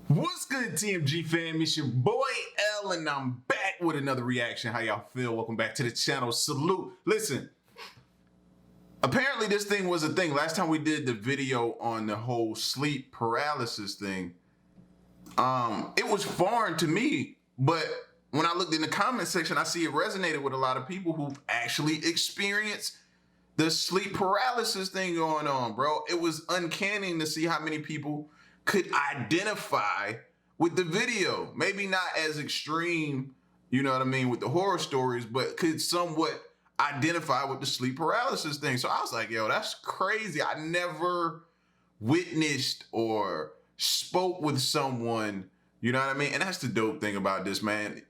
What's good, TMG fam? It's your boy L, and I'm back with another reaction. How y'all feel? Welcome back to the channel. Salute. Listen, apparently this thing was a thing. Last time we did the video on the whole sleep paralysis thing, it was foreign to me, but when I looked in the comment section, I see it resonated with a lot of people who've actually experienced the sleep paralysis thing going on, bro. It was uncanny to see how many people could identify with the video. Maybe not as extreme, you know what I mean, with the horror stories, but could somewhat identify with the sleep paralysis thing. So I was like, yo, that's crazy. I never witnessed or spoke with someone, you know what I mean? And that's the dope thing about this, man.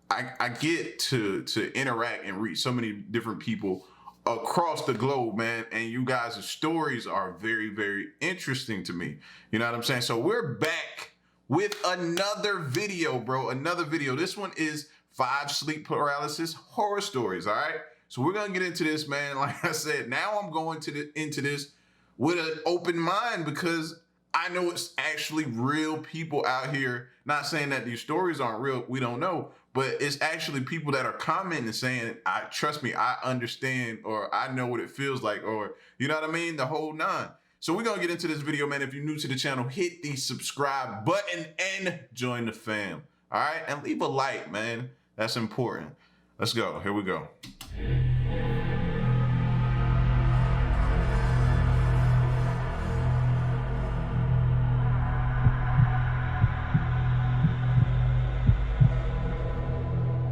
I get to interact and reach so many different people across the globe, man, and you guys' stories are very, very interesting to me. You know what I'm saying? So we're back with another video, bro. Another video. This one is 5 sleep paralysis horror stories. All right. So we're gonna get into this, man. Like I said, now I'm going into this with an open mind because I know it's actually real people out here. Not saying that these stories aren't real. We don't know. But it's actually people that are commenting and saying, trust me, I understand, or I know what it feels like, or you know what I mean? The whole nine. So we're going to get into this video, man. If you're new to the channel, hit the subscribe button and join the fam. All right? And leave a like, man. That's important. Let's go. Here we go.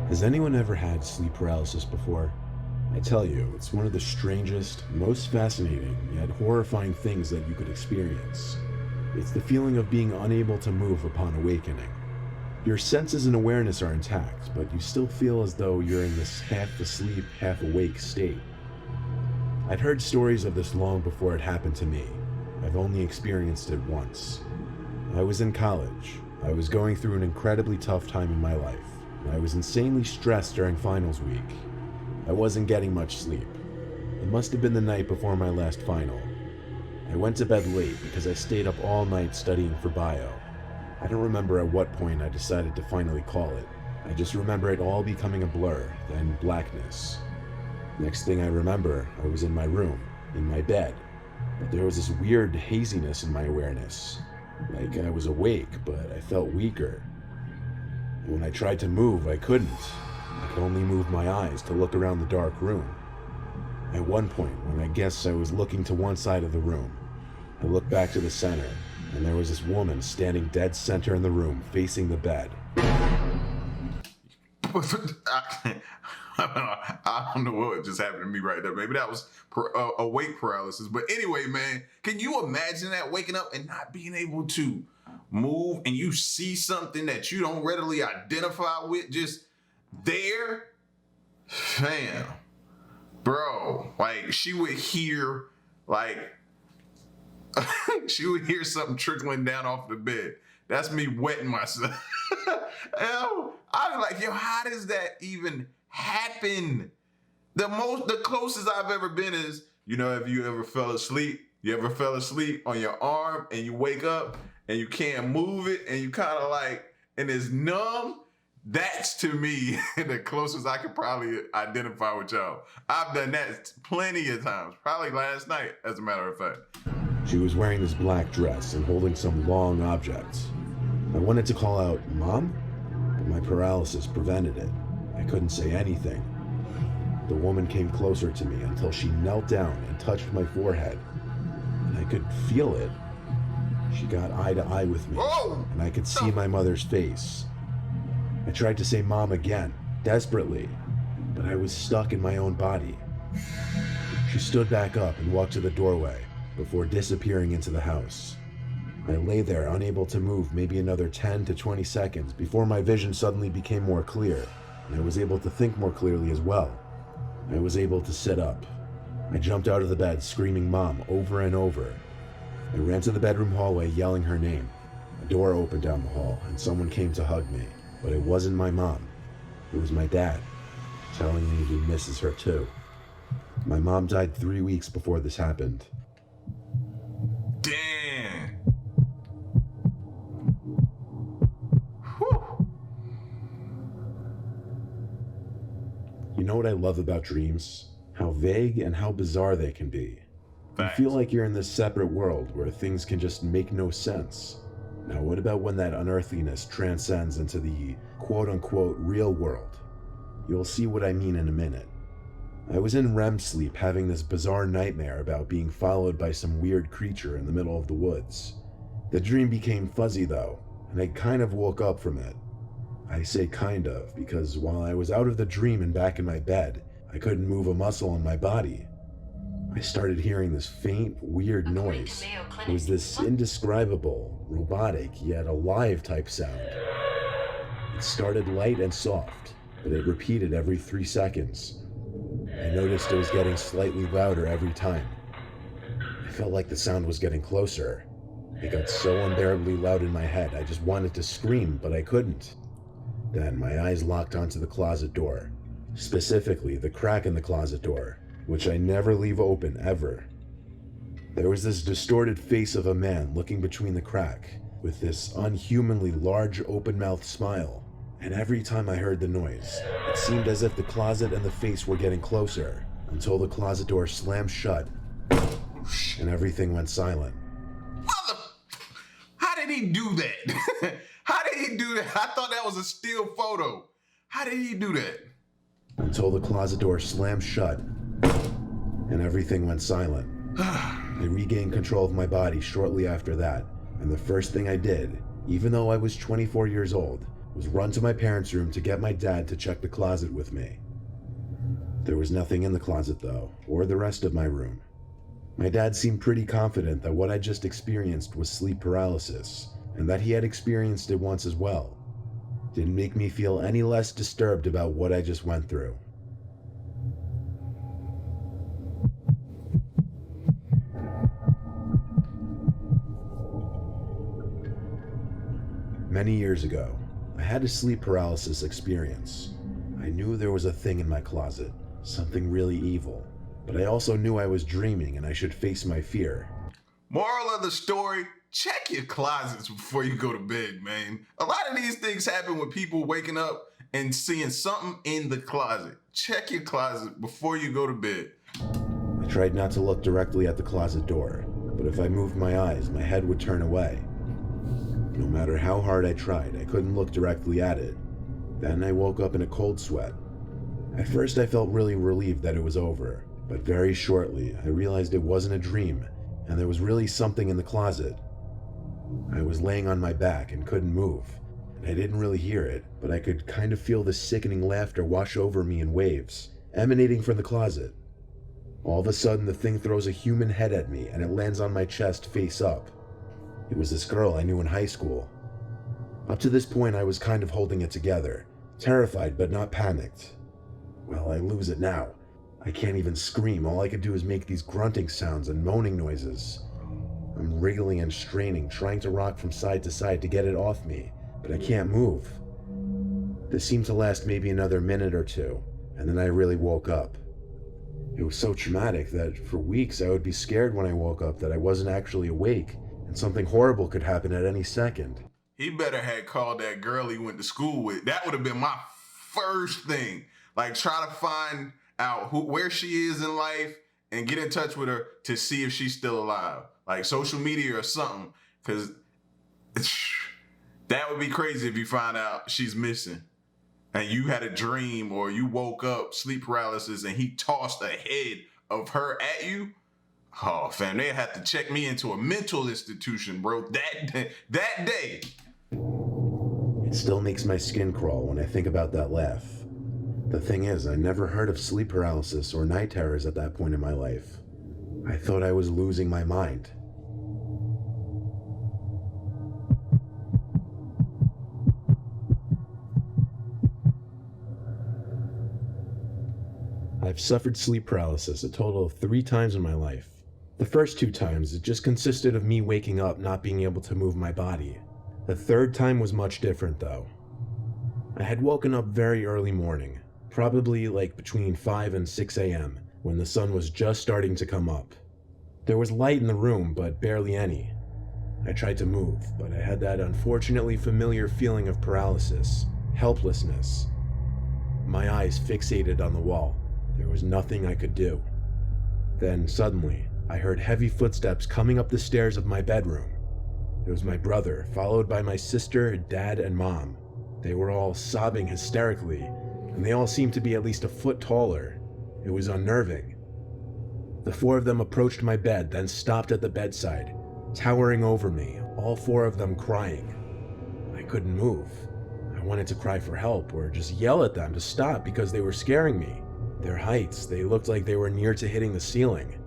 Has anyone ever had sleep paralysis before? I tell you, it's one of the strangest, most fascinating, yet horrifying things that you could experience. It's the feeling of being unable to move upon awakening. Your senses and awareness are intact, but you still feel as though you're in this half-asleep, half-awake state. I'd heard stories of this long before it happened to me. I've only experienced it once. I was in college. I was going through an incredibly tough time in my life. I was insanely stressed during finals week. I wasn't getting much sleep. It must have been the night before my last final. I went to bed late because I stayed up all night studying for bio. I don't remember at what point I decided to finally call it. I just remember it all becoming a blur, then blackness. Next thing I remember, I was in my room, in my bed, but there was this weird haziness in my awareness. Like I was awake, but I felt weaker. When I tried to move, I couldn't. I could only move my eyes to look around the dark room. At one point, when I guessed I was looking to one side of the room, I looked back to the center, and there was this woman standing dead center in the room, facing the bed. I don't know what just happened to me right there. Maybe that was awake paralysis. But anyway, man, can you imagine that, waking up and not being able to move, and you see something that you don't readily identify with just there? Fam, bro, like she would hear she would hear something trickling down off the bed. That's me wetting myself. Yo, I was like, yo, how does that even happen? The closest I've ever been is, you know, if you ever fell asleep, on your arm and you wake up and you can't move it and you kind of like, and it's numb. That's to me the closest I could probably identify with y'all. I've done that plenty of times, probably last night, as a matter of fact. She was wearing this black dress and holding some long object. I wanted to call out, "Mom?" but my paralysis prevented it. I couldn't say anything. The woman came closer to me until she knelt down and touched my forehead, and I could feel it. She got eye to eye with me, and I could see my mother's face. I tried to say "Mom" again, desperately, but I was stuck in my own body. She stood back up and walked to the doorway before disappearing into the house. I lay there unable to move maybe another 10 to 20 seconds before my vision suddenly became more clear, and I was able to think more clearly as well. I was able to sit up. I jumped out of the bed screaming "Mom" over and over. I ran to the bedroom hallway yelling her name. A door opened down the hall and someone came to hug me, but it wasn't my mom. It was my dad, telling me he misses her too. My mom died 3 weeks before this happened. Damn. You know what I love about dreams? How vague and how bizarre they can be. Facts. You feel like you're in this separate world where things can just make no sense. Now, what about when that unearthliness transcends into the quote-unquote real world? You'll see what I mean in a minute. I was in REM sleep having this bizarre nightmare about being followed by some weird creature in the middle of the woods. The dream became fuzzy though, and I kind of woke up from it. I say kind of because while I was out of the dream and back in my bed, I couldn't move a muscle in my body. I started hearing this faint, weird noise. It was this indescribable, robotic, yet alive type sound. It started light and soft, but it repeated every 3 seconds. I noticed it was getting slightly louder every time. I felt like the sound was getting closer. It got so unbearably loud in my head, I just wanted to scream, but I couldn't. Then my eyes locked onto the closet door, specifically the crack in the closet door, which I never leave open ever. There was this distorted face of a man looking between the crack, with this unhumanly large open-mouthed smile, and every time I heard the noise, it seemed as if the closet and the face were getting closer, until the closet door slammed shut, and everything went silent. How did he do that? How did he do that? I thought that was a still photo. How did he do that? Until the closet door slammed shut, and everything went silent. I regained control of my body shortly after that, and the first thing I did, even though I was 24 years old, was run to my parents' room to get my dad to check the closet with me. There was nothing in the closet though, or the rest of my room. My dad seemed pretty confident that what I just experienced was sleep paralysis, and that he had experienced it once as well. Didn't make me feel any less disturbed about what I just went through. Many years ago, I had a sleep paralysis experience. I knew there was a thing in my closet, something really evil, but I also knew I was dreaming and I should face my fear. Moral of the story, check your closets before you go to bed, man. A lot of these things happen with people waking up and seeing something in the closet. Check your closet before you go to bed. I tried not to look directly at the closet door, but if I moved my eyes, my head would turn away. No matter how hard I tried, I couldn't look directly at it. Then I woke up in a cold sweat. At first I felt really relieved that it was over, but very shortly I realized it wasn't a dream, and there was really something in the closet. I was laying on my back and couldn't move, and I didn't really hear it, but I could kind of feel the sickening laughter wash over me in waves, emanating from the closet. All of a sudden the thing throws a human head at me and it lands on my chest face up. It was this girl I knew in high school. Up to this point, I was kind of holding it together, terrified but not panicked. Well, I lose it now. I can't even scream. All I could do is make these grunting sounds and moaning noises. I'm wriggling and straining, trying to rock from side to side to get it off me, but I can't move. This seemed to last maybe another minute or two, and then I really woke up. It was so traumatic that for weeks I would be scared when I woke up that I wasn't actually awake, and something horrible could happen at any second. He better had called that girl he went to school with. That would have been my first thing. Like, try to find out where she is in life and get in touch with her to see if she's still alive. Like social media or something. Because that would be crazy if you find out she's missing. And you had a dream or you woke up, sleep paralysis, and he tossed a head of her at you. Oh, fam, they had to check me into a mental institution, bro, that day. It still makes my skin crawl when I think about that laugh. The thing is, I never heard of sleep paralysis or night terrors at that point in my life. I thought I was losing my mind. I've suffered sleep paralysis a total of 3 times in my life. The first 2 times, it just consisted of me waking up not being able to move my body. The third time was much different though. I had woken up very early morning, probably like between 5 and 6 a.m., when the sun was just starting to come up. There was light in the room, but barely any. I tried to move, but I had that unfortunately familiar feeling of paralysis, helplessness. my eyes fixated on the wall. There was nothing I could do. Then, suddenly, I heard heavy footsteps coming up the stairs of my bedroom. It was my brother, followed by my sister, dad, and mom. They were all sobbing hysterically, and they all seemed to be at least a foot taller. It was unnerving. The four of them approached my bed, then stopped at the bedside, towering over me, all four of them crying. I couldn't move. I wanted to cry for help or just yell at them to stop because they were scaring me. Their heights, they looked like they were near to hitting the ceiling.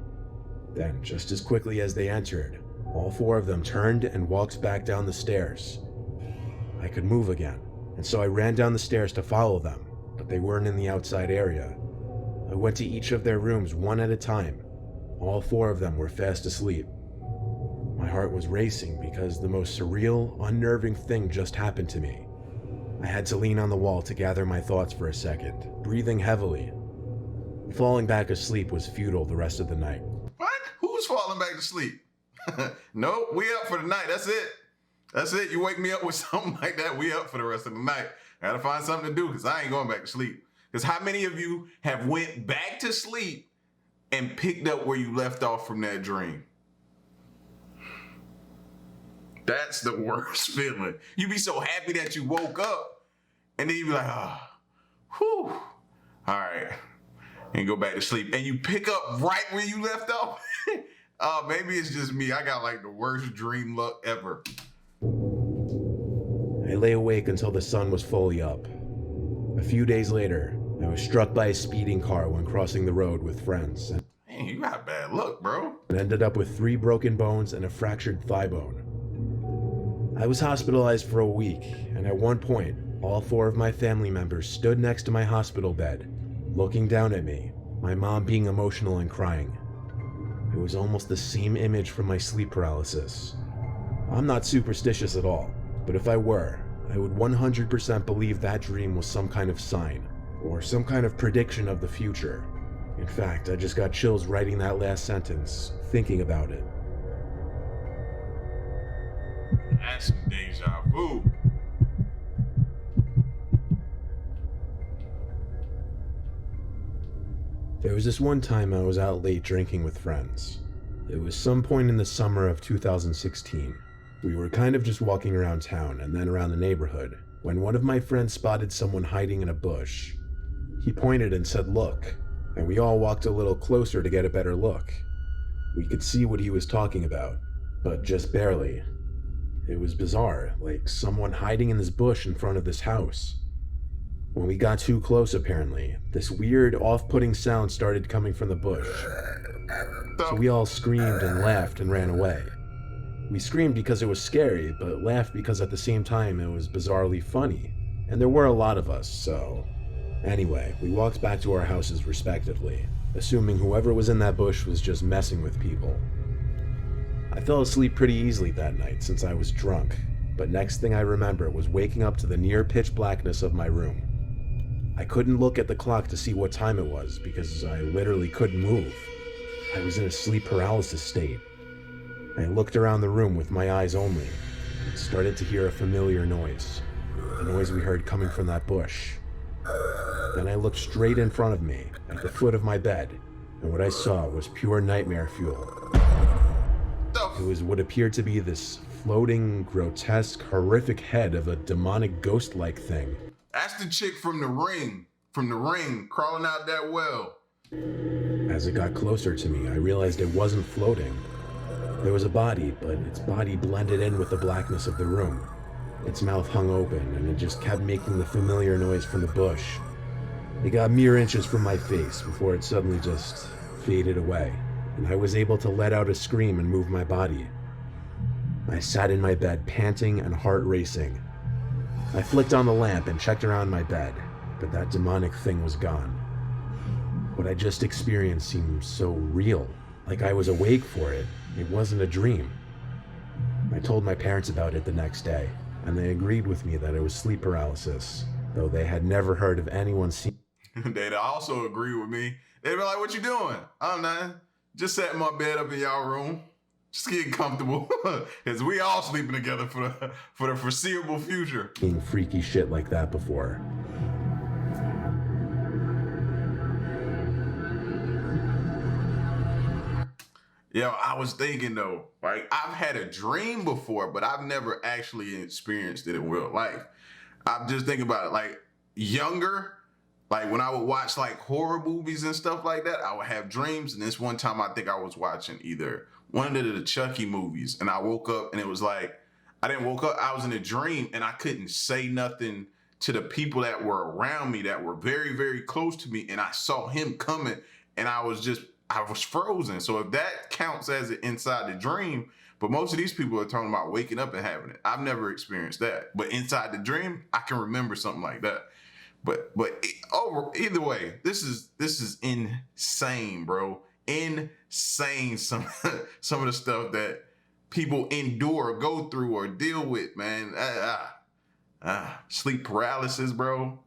Then, just as quickly as they entered, all four of them turned and walked back down the stairs. I could move again, and so I ran down the stairs to follow them, but they weren't in the outside area. I went to each of their rooms one at a time. All four of them were fast asleep. My heart was racing because the most surreal, unnerving thing just happened to me. I had to lean on the wall to gather my thoughts for a second, breathing heavily. Falling back asleep was futile the rest of the night. What? Who's falling back to sleep? Nope, we up for the night. That's it. That's it. You wake me up with something like that, we up for the rest of the night. Gotta find something to do because I ain't going back to sleep. Because how many of you have went back to sleep and picked up where you left off from that dream? That's the worst feeling. You be so happy that you woke up and then you be like, whew, all right, and go back to sleep. And you pick up right where you left off. Maybe it's just me. I got like the worst dream luck ever. I lay awake until the sun was fully up. A few days later, I was struck by a speeding car when crossing the road with friends. Man, you got bad luck, bro. And ended up with 3 broken bones and a fractured thigh bone. I was hospitalized for a week, and at one point, all 4 of my family members stood next to my hospital bed, looking down at me, my mom being emotional and crying. It was almost the same image from my sleep paralysis. I'm not superstitious at all, but if I were, I would 100% believe that dream was some kind of sign, or some kind of prediction of the future. In fact, I just got chills writing that last sentence, thinking about it. That's some deja vu. There was this one time I was out late drinking with friends. It was some point in the summer of 2016. We were kind of just walking around town and then around the neighborhood when one of my friends spotted someone hiding in a bush. He pointed and said, "Look," and we all walked a little closer to get a better look. We could see what he was talking about, but just barely. It was bizarre, like someone hiding in this bush in front of this house. When we got too close, apparently, this weird, off-putting sound started coming from the bush. So we all screamed and laughed and ran away. We screamed because it was scary, but laughed because at the same time it was bizarrely funny. And there were a lot of us, so... Anyway, we walked back to our houses respectively, assuming whoever was in that bush was just messing with people. I fell asleep pretty easily that night since I was drunk, but next thing I remember was waking up to the near pitch blackness of my room. I couldn't look at the clock to see what time it was because I literally couldn't move. I was in a sleep paralysis state. I looked around the room with my eyes only and started to hear a familiar noise, the noise we heard coming from that bush. Then I looked straight in front of me, at the foot of my bed, and what I saw was pure nightmare fuel. It was what appeared to be this floating, grotesque, horrific head of a demonic ghost-like thing. That's the chick from the ring, crawling out that well. As it got closer to me, I realized it wasn't floating. There was a body, but its body blended in with the blackness of the room. Its mouth hung open, and it just kept making the familiar noise from the bush. It got mere inches from my face before it suddenly just faded away, and I was able to let out a scream and move my body. I sat in my bed, panting and heart racing. I flicked on the lamp and checked around my bed, but that demonic thing was gone. What I just experienced seemed so real, like I was awake for it. It wasn't a dream. I told my parents about it the next day, and they agreed with me that it was sleep paralysis, though they had never heard of anyone seeing. They'd also agree with me. They'd be like, "What you doing?" "I'm not. Just setting my bed up in y'all room. Just getting comfortable." Because we all sleeping together for the foreseeable future. Seeing freaky shit like that before. Yo, I was thinking though, like I've had a dream before, but I've never actually experienced it in real life. I'm just thinking about it, like younger, like when I would watch like horror movies and stuff like that, I would have dreams. And this one time, I think I was watching either one of the Chucky movies, and I woke up and it was like I didn't woke up. I was in a dream and I couldn't say nothing to the people that were around me that were very, very close to me, and I saw him coming, and I was frozen. So if that counts as it inside the dream, but most of these people are talking about waking up and having it. I've never experienced that, but inside the dream, I can remember something like that. Either way, this is insane, bro. Insane. Some of the stuff that people endure, or go through, or deal with, man. Sleep paralysis, bro.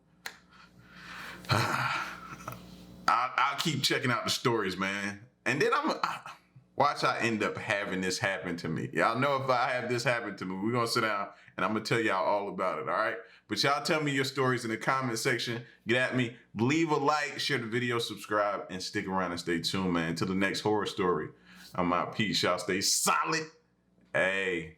I'll keep checking out the stories, man. And then watch I end up having this happen to me. Y'all know if I have this happen to me, we're going to sit down and I'm going to tell y'all all about it, all right? But y'all tell me your stories in the comment section. Get at me. Leave a like, share the video, subscribe, and stick around and stay tuned, man. Until the next horror story. I'm out. Peace. Y'all stay solid. Hey.